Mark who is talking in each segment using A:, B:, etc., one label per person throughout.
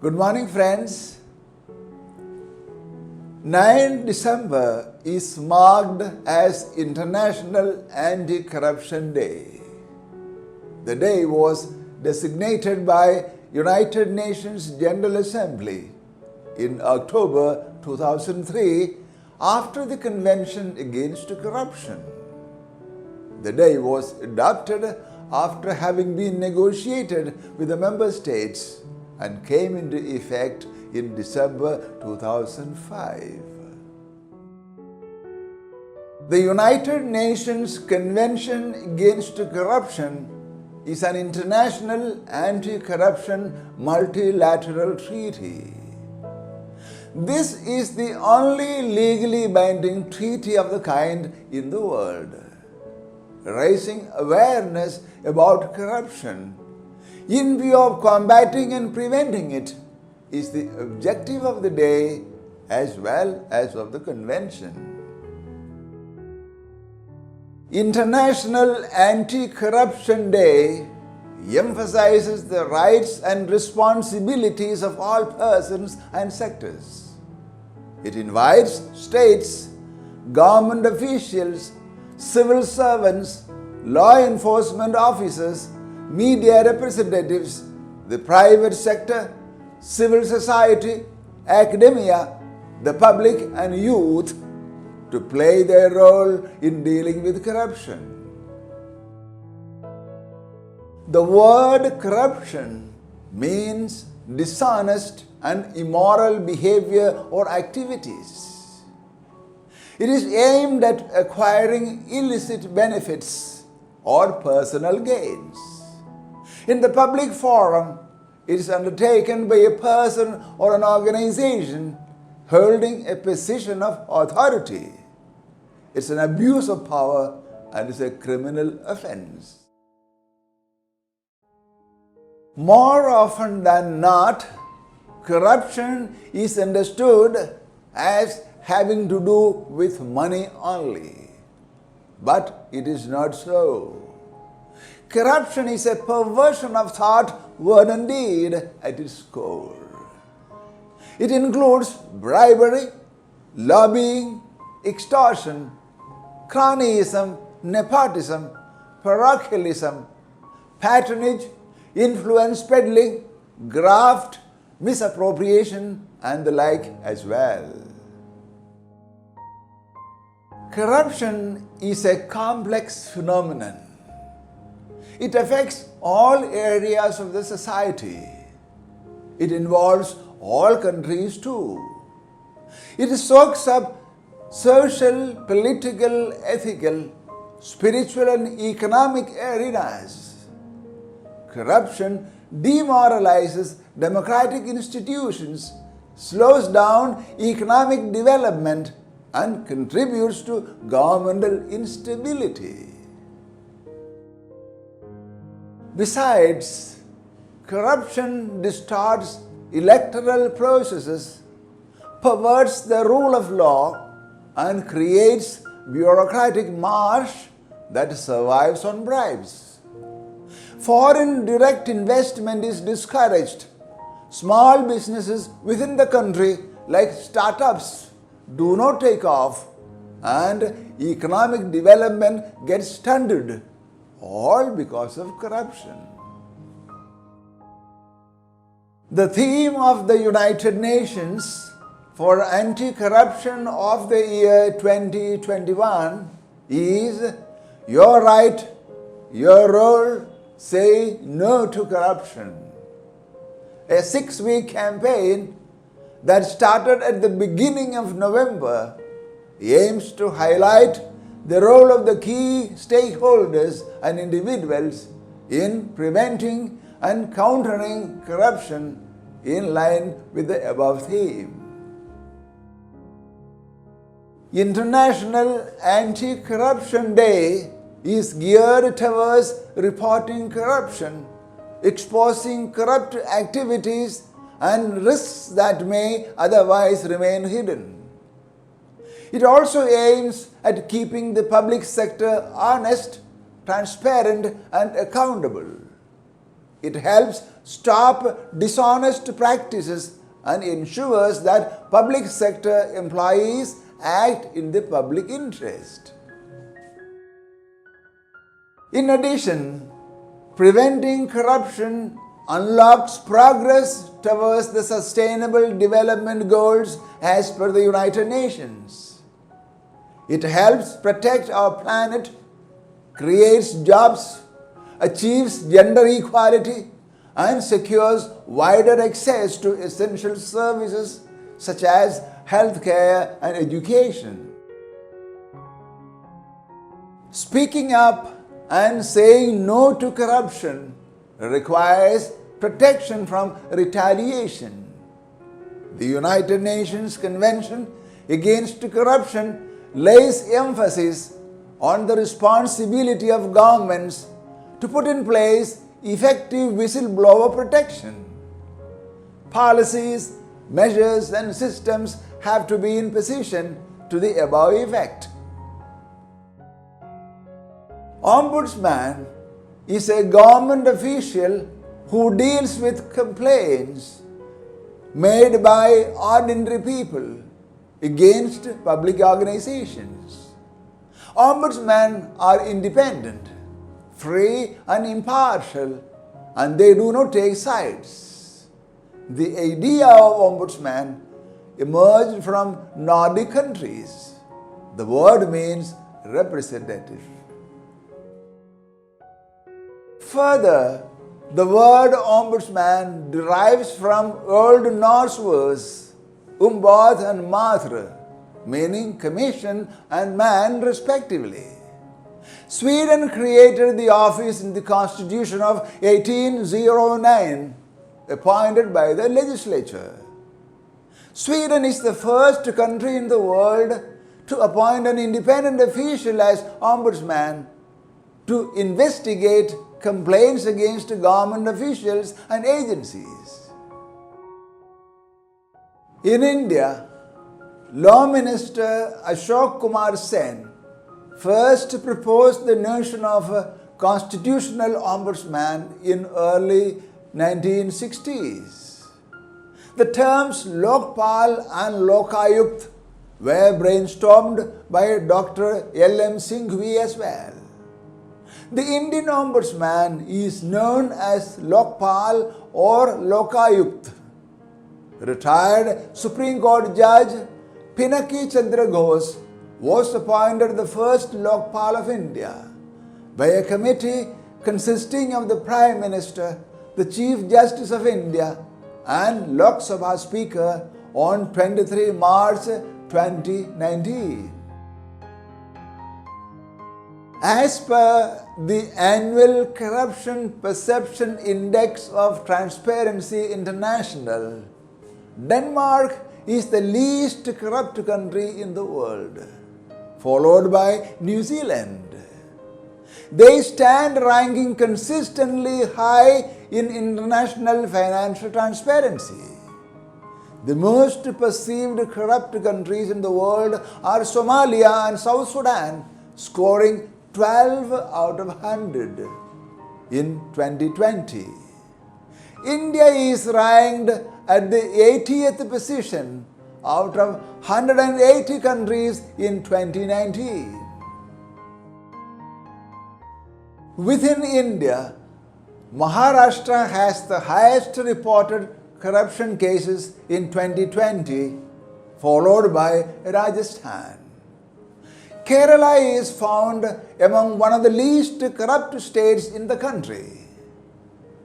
A: Good morning, friends. 9 December is marked as International Anti-Corruption Day. The day was designated by United Nations General Assembly in October 2003 after the Convention Against Corruption. The day was adopted after having been negotiated with the member states and came into effect in December 2005. The United Nations Convention Against Corruption is an international anti-corruption multilateral treaty. This is the only legally binding treaty of the kind in the world. Raising awareness about corruption in view of combating and preventing it is the objective of the day as well as of the convention. International Anti-Corruption Day emphasizes the rights and responsibilities of all persons and sectors. It invites states, government officials, civil servants, law enforcement officers, media representatives, the private sector, civil society, academia, the public and youth to play their role in dealing with corruption. The word corruption means dishonest and immoral behavior or activities. It is aimed at acquiring illicit benefits or personal gains. In the public forum, it is undertaken by a person or an organization holding a position of authority. It's an abuse of power and is a criminal offense. More often than not, corruption is understood as having to do with money only. But it is not so. Corruption is a perversion of thought, word and deed at its core. It includes bribery, lobbying, extortion, cronyism, nepotism, parochialism, patronage, influence peddling, graft, misappropriation, and the like as well. Corruption is a complex phenomenon. It affects all areas of the society. It involves all countries too. It soaks up social, political, ethical, spiritual and economic arenas. Corruption demoralizes democratic institutions, slows down economic development, and contributes to governmental instability. Besides, corruption distorts electoral processes, perverts the rule of law, and creates bureaucratic marsh that survives on bribes. Foreign direct investment is discouraged. Small businesses within the country, like startups, do not take off, and economic development gets stunted, all because of corruption. The theme of the United Nations for anti-corruption of the year 2021 is "Your right, your role, say no to corruption." A 6-week campaign that started at the beginning of November aims to highlight the role of the key stakeholders and individuals in preventing and countering corruption in line with the above theme. International Anti-Corruption Day is geared towards reporting corruption, exposing corrupt activities and risks that may otherwise remain hidden. It also aims at keeping the public sector honest, transparent, and accountable. It helps stop dishonest practices and ensures that public sector employees act in the public interest. In addition, preventing corruption unlocks progress towards the Sustainable Development Goals as per the United Nations. It helps protect our planet, creates jobs, achieves gender equality, and secures wider access to essential services such as healthcare and education. Speaking up and saying no to corruption requires protection from retaliation. The United Nations Convention Against Corruption lays emphasis on the responsibility of governments to put in place effective whistleblower protection. Policies, measures, and systems have to be in position to the above effect. Ombudsman is a government official who deals with complaints made by ordinary people against public organizations. Ombudsmen are independent, free and impartial, and they do not take sides. The idea of ombudsman emerged from Nordic countries. The word means representative. Further, the word ombudsman derives from Old Norse words umbod and matra, meaning commission and man respectively. Sweden created the office in the Constitution of 1809, appointed by the legislature. Sweden is the first country in the world to appoint an independent official as ombudsman to investigate complaints against government officials and agencies. In India, Law Minister Ashok Kumar Sen first proposed the notion of a constitutional ombudsman in early 1960s. The terms Lokpal and Lokayukt were brainstormed by Dr. L.M. Singhvi as well. The Indian Ombudsman is known as Lokpal or Lokayukt. Retired Supreme Court Judge Pinaki Chandra Ghosh was appointed the first Lokpal of India by a committee consisting of the Prime Minister, the Chief Justice of India, and Lok Sabha Speaker on 23 March 2019. As per the annual Corruption Perception Index of Transparency International, Denmark is the least corrupt country in the world, followed by New Zealand. They stand ranking consistently high in international financial transparency. The most perceived corrupt countries in the world are Somalia and South Sudan, scoring 12 out of 100 in 2020. India is ranked at the 80th position out of 180 countries in 2019. Within India, Maharashtra has the highest reported corruption cases in 2020, followed by Rajasthan. Kerala is found among one of the least corrupt states in the country.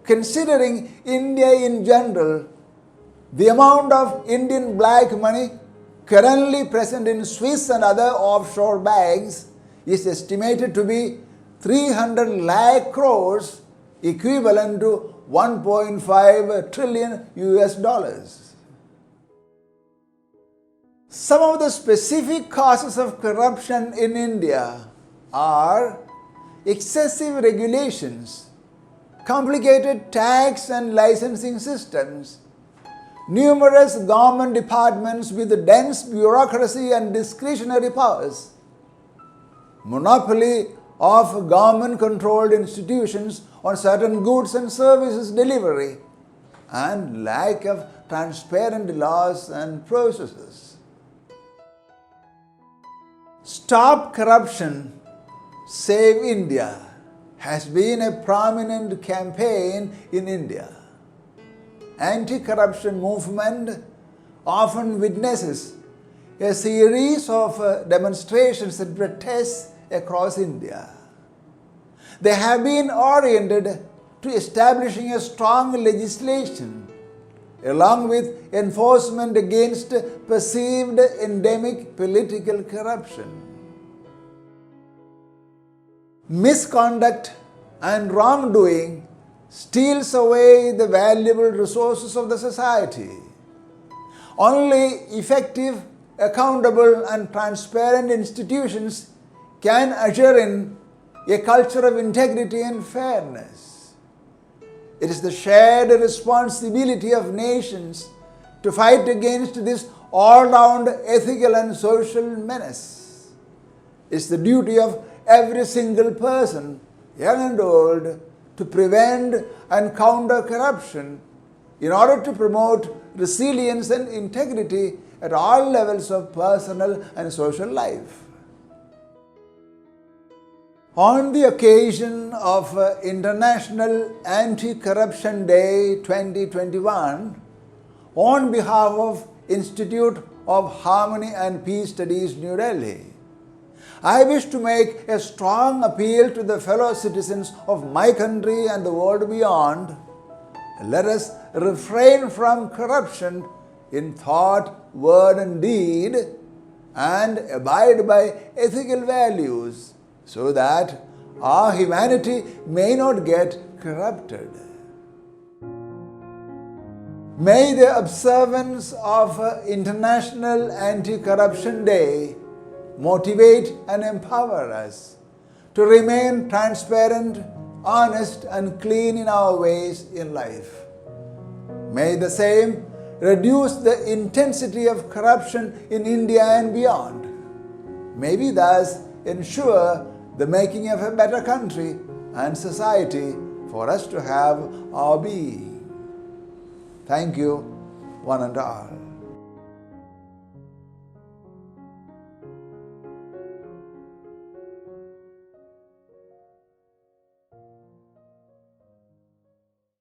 A: Considering India in general, the amount of Indian black money currently present in Swiss and other offshore banks is estimated to be 300 lakh crores, equivalent to 1.5 trillion US dollars. Some of the specific causes of corruption in India are excessive regulations, complicated tax and licensing systems, numerous government departments with dense bureaucracy and discretionary powers, monopoly of government-controlled institutions on certain goods and services delivery, and lack of transparent laws and processes. Stop Corruption, Save India has been a prominent campaign in India. Anti-corruption movement often witnesses a series of demonstrations and protests across India. They have been oriented to establishing a strong legislation along with enforcement against perceived endemic political corruption. Misconduct and wrongdoing steals away the valuable resources of the society. Only effective, accountable and transparent institutions can usher in a culture of integrity and fairness. It is the shared responsibility of nations to fight against this all-round ethical and social menace. It's the duty of every single person, young and old, to prevent and counter corruption in order to promote resilience and integrity at all levels of personal and social life. On the occasion of International Anti-Corruption Day 2021, on behalf of Institute of Harmony and Peace Studies, New Delhi, I wish to make a strong appeal to the fellow citizens of my country and the world beyond. Let us refrain from corruption in thought, word and deed, and abide by ethical values so that our humanity may not get corrupted. May the observance of International Anti-Corruption Day motivate and empower us to remain transparent, honest and clean in our ways in life. May the same reduce the intensity of corruption in India and beyond. May we thus ensure the making of a better country and society for us to have our being. Thank you, one and all.